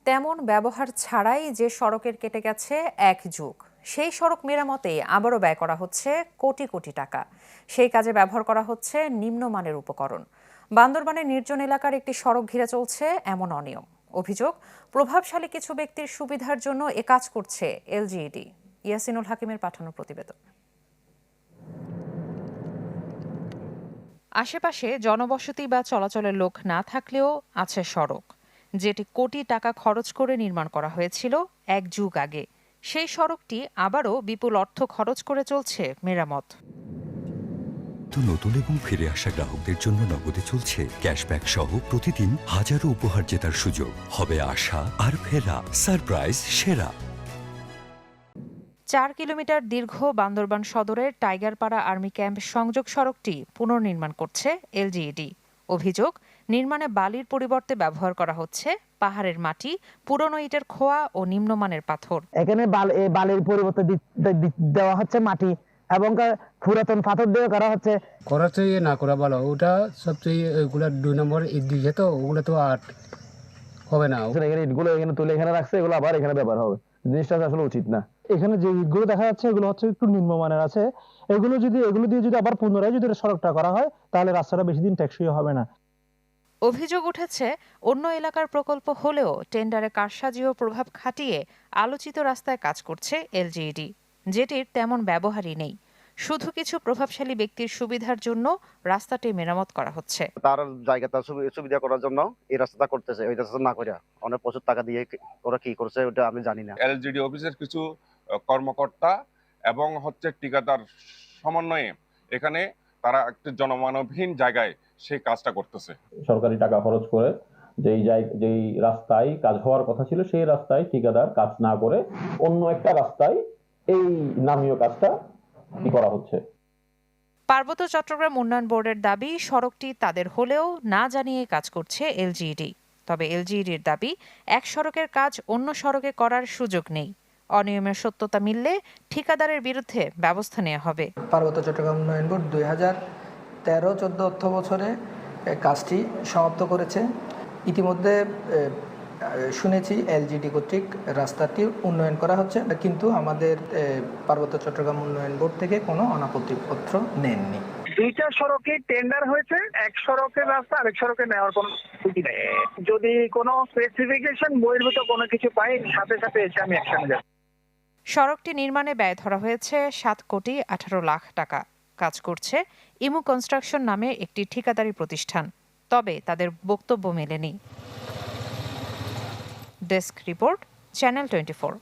তেমন ব্যবহার ছাড়াই যে সড়কের কেটে গেছে এক যুগ, সেই সড়ক মেরামতে আবারও ব্যয় করা হচ্ছে কোটি কোটি টাকা। সেই কাজে ব্যবহার করা হচ্ছে নিম্নমানের উপকরণ। বান্দরবানের নির্জন এলাকার একটি সড়ক ঘিরে চলছে এমন অনিয়ম। অভিযোগ, প্রভাবশালী কিছু ব্যক্তির সুবিধার জন্য এ কাজ করছে এলজিইডি। ইয়াসিনুল হাকিমের পাঠানো প্রতিবেদন। আশেপাশে জনবসতি বা চলাচলের লোক না থাকলেও আছে সড়ক, যেটি কোটি টাকা খরচ করে নির্মাণ করা হয়েছিল এক যুগ আগে। সেই সড়কটি আবারও বিপুল অর্থ খরচ করে চলছে মেরামত। নতুন এবং ফিরে আসা গ্রাহকদের জন্য নগদে চলছে ক্যাশব্যাক সহ প্রতিদিন হাজারো উপহার জেতার সুযোগ। হবে আশা আর ফেরা, সারপ্রাইজ সেরা। 4 কিলোমিটার দীর্ঘ বান্দরবান সদরের টাইগারপাড়া আর্মি ক্যাম্প সংযোগ সড়কটি পুনর্নির্মাণ করছে এলজিইডি। অভিযোগ, নির্মাণে বালির পরিবর্তে ব্যবহার করা হচ্ছে পাহাড়ের মাটি, পুরনো ইটের খোয়া ও নিম্নমানের পাথর। এখানে বালির পরিবর্তে দেওয়া হচ্ছে মাটি এবং পুরাতন পাথর দিয়ে করা হচ্ছে। করা চাইয়ে না করা ভালো, ওটা সবচেয়ে ওইগুলা 2 নম্বর ইট দিয়ে তো ওগুলো তো আর হবে না। এখানে ইটগুলো এখানে তুলে এখানে রাখছে, এগুলো আবার এখানে ব্যবহার হবে, জিনিসটা আসলে উচিত না। এখানে যে ইটগুলো দেখা যাচ্ছে এগুলো হচ্ছে একটু নিম্নমানের আছে। এগুলো দিয়ে যদি আবার পুনরায় যদি সড়কটা করা হয় তাহলে রাস্তাটা বেশি দিন টেকসই হবে না। অভিযোগ উঠেছে, অন্য এলাকার প্রকল্প হলেও টেন্ডারে কারসাজি ও প্রভাব খাটিয়ে আলোচিত রাস্তায় কাজ করছে এলজিইডি, যেটির তেমন ব্যবহারই নেই। শুধু কিছু প্রভাবশালী ব্যক্তির সুবিধার জন্য রাস্তাটি মেরামত করা হচ্ছে। তার জায়গাটা সুবিধা করার জন্য এই রাস্তাটা করতেছে, ওই রাস্তা না করে অনেক প্রচুর টাকা দিয়ে ওরা কি করছে ওটা আমি জানি না। এলজিডি অফিসের কিছু কর্মকর্তা এবং ঠিকাদার সমন্বয়ে এখানে তারা একটি জনমানবহীন জায়গায় সেই কাজটা করতেছে। সরকারি টাকা খরচ করে যেই রাস্তায় কাজ হওয়ার কথা ছিল সেই রাস্তায় ঠিকাদার কাজ না করে অন্য একটা রাস্তায় এই নামীয় কাজটা করা হচ্ছে। পার্বত্য চট্টগ্রাম উন্নয়ন বোর্ডের দাবি, সড়কটি তাদের হলেও না জানিয়ে কাজ করছে এলজিইডি। তবে এলজিইডির দাবি, এক সড়কের কাজ অন্য সড়কে করার সুযোগ নেই। অনিয়মের সত্যতা মিললে ঠিকাদারের বিরুদ্ধে ব্যবস্থা নেওয়া হবে। পার্বত্য চট্টগ্রাম উন্নয়ন বোর্ড 2013-14 অর্থ বছরে কাজটি সমাপ্ত করেছে। ইতিমধ্যে শুনেছি এলজিইডি কর্তৃক রাস্তাটি উন্নয়ন করা হচ্ছে, কিন্তু আমাদের পার্বত্য চট্টগ্রাম উন্নয়ন বোর্ড থেকে কোনো অনাপত্তিপত্র নেননি। 2টা সড়কে টেন্ডার হয়েছে, এক সড়কের রাস্তা আরেক সড়কে নেওয়ার কোনো সুযোগ নেই। যদি কোনো স্পেসিফিকেশন বহির্ভূত কোনো কিছু পাই, সাথে সাথে এসে আমি অ্যাকশনে যাব। সড়কটি নির্মাণে ব্যয় ধরা হয়েছে 7,18 লাখ টাকা। কাজ করছে ইমু কনস্ট্রাকশন নামে একটি ঠিকাদারি প্রতিষ্ঠান। তবে তাদের বক্তব্য মেলেনি। Desk report, channel 24।